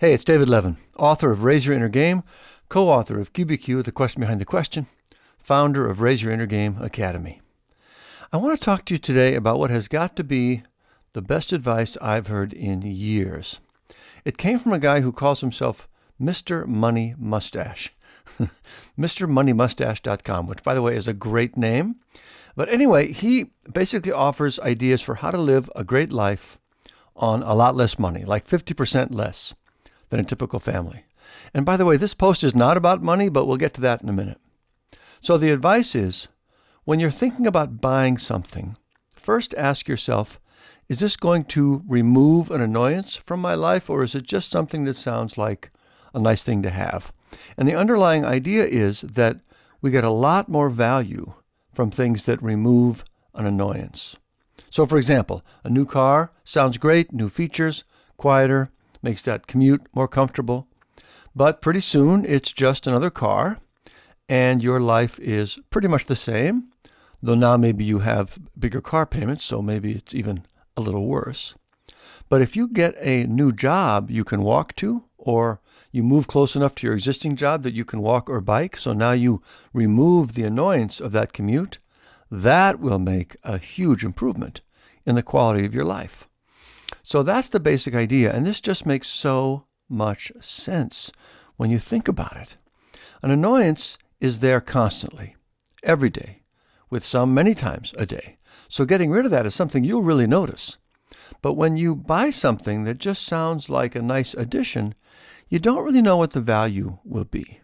Hey, it's David Levin, author of Raise Your Inner Game, co-author of QBQ, The Question Behind the Question, founder of Raise Your Inner Game Academy. I want to talk to you today about what has got to be the best advice I've heard in years. It came from a guy who calls himself Mr. Money Mustache. MrMoneyMustache.com, which, by the way, is a great name. But anyway, he basically offers ideas for how to live a great life on a lot less money, like 50% less than a typical family. And by the way, this post is not about money, but we'll get to that in a minute. So the advice is, when you're thinking about buying something, first ask yourself, is this going to remove an annoyance from my life, or is it just something that sounds like a nice thing to have? And the underlying idea is that we get a lot more value from things that remove an annoyance. So for example, a new car sounds great, new features, quieter, makes that commute more comfortable. But pretty soon it's just another car and your life is pretty much the same, though now maybe you have bigger car payments, so maybe it's even a little worse. But if you get a new job you can walk to, or you move close enough to your existing job that you can walk or bike, so now you remove the annoyance of that commute, that will make a huge improvement in the quality of your life. So that's the basic idea, and this just makes so much sense when you think about it. An annoyance is there constantly, every day, with some many times a day. So getting rid of that is something you'll really notice. But when you buy something that just sounds like a nice addition, you don't really know what the value will be.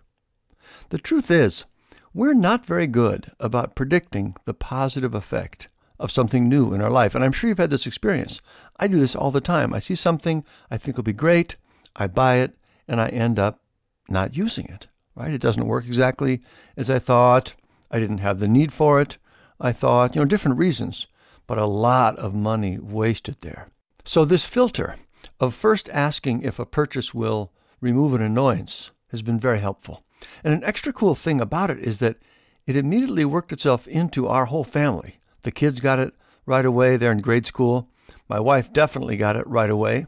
The truth is, we're not very good about predicting the positive effect of something new in our life. And I'm sure you've had this experience. I do this all the time. I see something I think will be great, I buy it, and I end up not using it, right? It doesn't work exactly as I thought. I didn't have the need for it. I thought, different reasons, but a lot of money wasted there. So this filter of first asking if a purchase will remove an annoyance has been very helpful. And an extra cool thing about it is that it immediately worked itself into our whole family. The kids got it right away. They're in grade school. My wife definitely got it right away.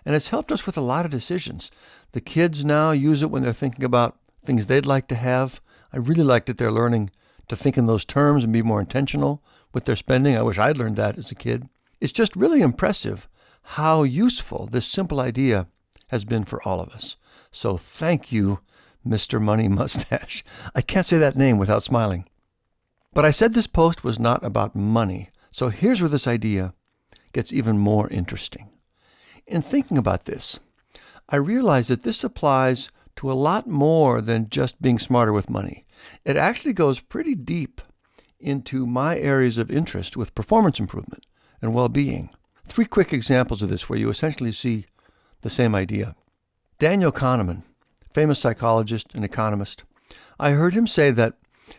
And it's helped us with a lot of decisions. The kids now use it when they're thinking about things they'd like to have. I really like that they're learning to think in those terms and be more intentional with their spending. I wish I'd learned that as a kid. It's just really impressive how useful this simple idea has been for all of us. So thank you, Mr. Money Mustache. I can't say that name without smiling. But I said this post was not about money. So here's where this idea gets even more interesting. In thinking about this, I realized that this applies to a lot more than just being smarter with money. It actually goes pretty deep into my areas of interest with performance improvement and well-being. 3 quick examples of this where you essentially see the same idea. Daniel Kahneman, famous psychologist and economist, I heard him say that,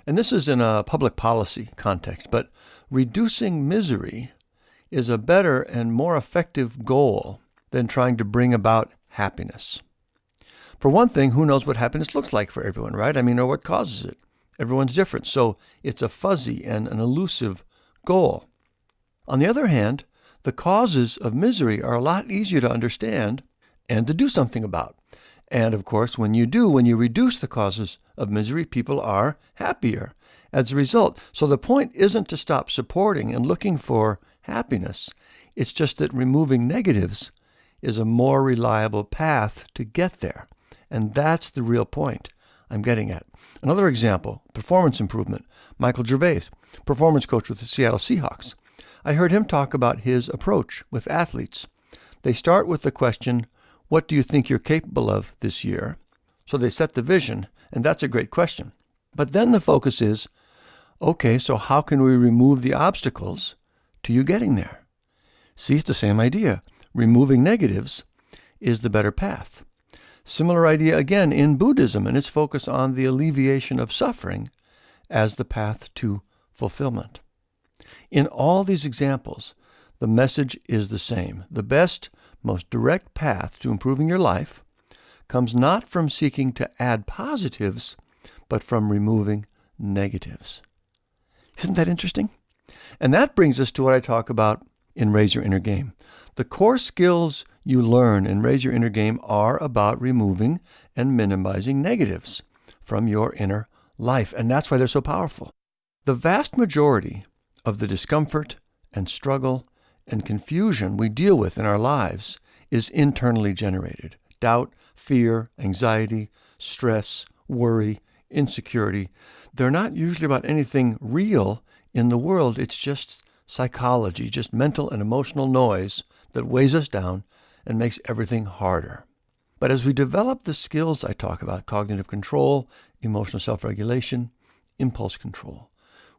and this is in a public policy context, but reducing misery is a better and more effective goal than trying to bring about happiness. For one thing, who knows what happiness looks like for everyone, right? Or what causes it? Everyone's different, so it's a fuzzy and an elusive goal. On the other hand, the causes of misery are a lot easier to understand and to do something about. And of course, when you reduce the causes of misery, people are happier as a result. So the point isn't to stop supporting and looking for happiness. It's just that removing negatives is a more reliable path to get there. And that's the real point I'm getting at. Another example, performance improvement. Michael Gervais, performance coach with the Seattle Seahawks. I heard him talk about his approach with athletes. They start with the question, what do you think you're capable of this year? So they set the vision, and that's a great question. But then the focus is, okay, so how can we remove the obstacles to you getting there? See, it's the same idea. Removing negatives is the better path. Similar idea again in Buddhism and its focus on the alleviation of suffering as the path to fulfillment. In all these examples, the message is the same. The best, most direct path to improving your life comes not from seeking to add positives, but from removing negatives. Isn't that interesting? And that brings us to what I talk about in Raise Your Inner Game. The core skills you learn and raise your inner game are about removing and minimizing negatives from your inner life. And that's why they're so powerful. The vast majority of the discomfort and struggle and confusion we deal with in our lives is internally generated. Doubt, fear, anxiety, stress, worry, insecurity. They're not usually about anything real in the world. It's just psychology, just mental and emotional noise that weighs us down and makes everything harder. But as we develop the skills I talk about, cognitive control, emotional self-regulation, impulse control,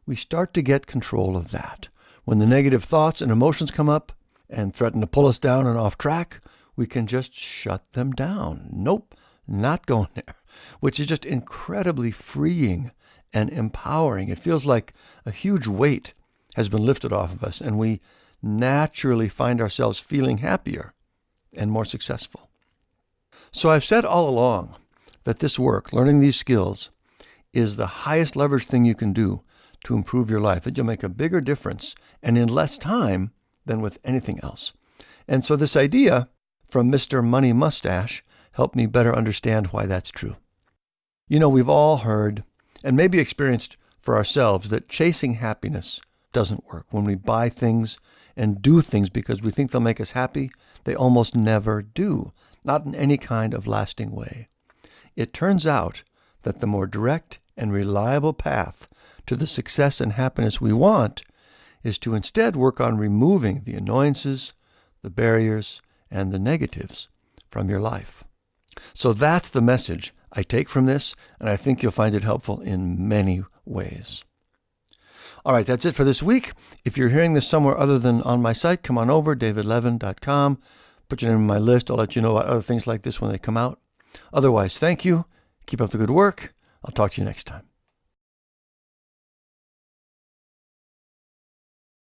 we start to get control of that. When the negative thoughts and emotions come up and threaten to pull us down and off track, we can just shut them down. Nope, not going there, which is just incredibly freeing and empowering. It feels like a huge weight has been lifted off of us, and we naturally find ourselves feeling happier and more successful. So I've said all along that this work, learning these skills, is the highest leverage thing you can do to improve your life, that you'll make a bigger difference and in less time than with anything else. And so this idea from Mr. Money Mustache helped me better understand why that's true. You know, we've all heard and maybe experienced for ourselves that chasing happiness doesn't work. When we buy things and do things because we think they'll make us happy, they almost never do, not in any kind of lasting way. It turns out that the more direct and reliable path to the success and happiness we want is to instead work on removing the annoyances, the barriers, and the negatives from your life. So that's the message I take from this, and I think you'll find it helpful in many ways. All right, that's it for this week. If you're hearing this somewhere other than on my site, come on over, davidlevin.com. Put your name on my list. I'll let you know about other things like this when they come out. Otherwise, thank you. Keep up the good work. I'll talk to you next time.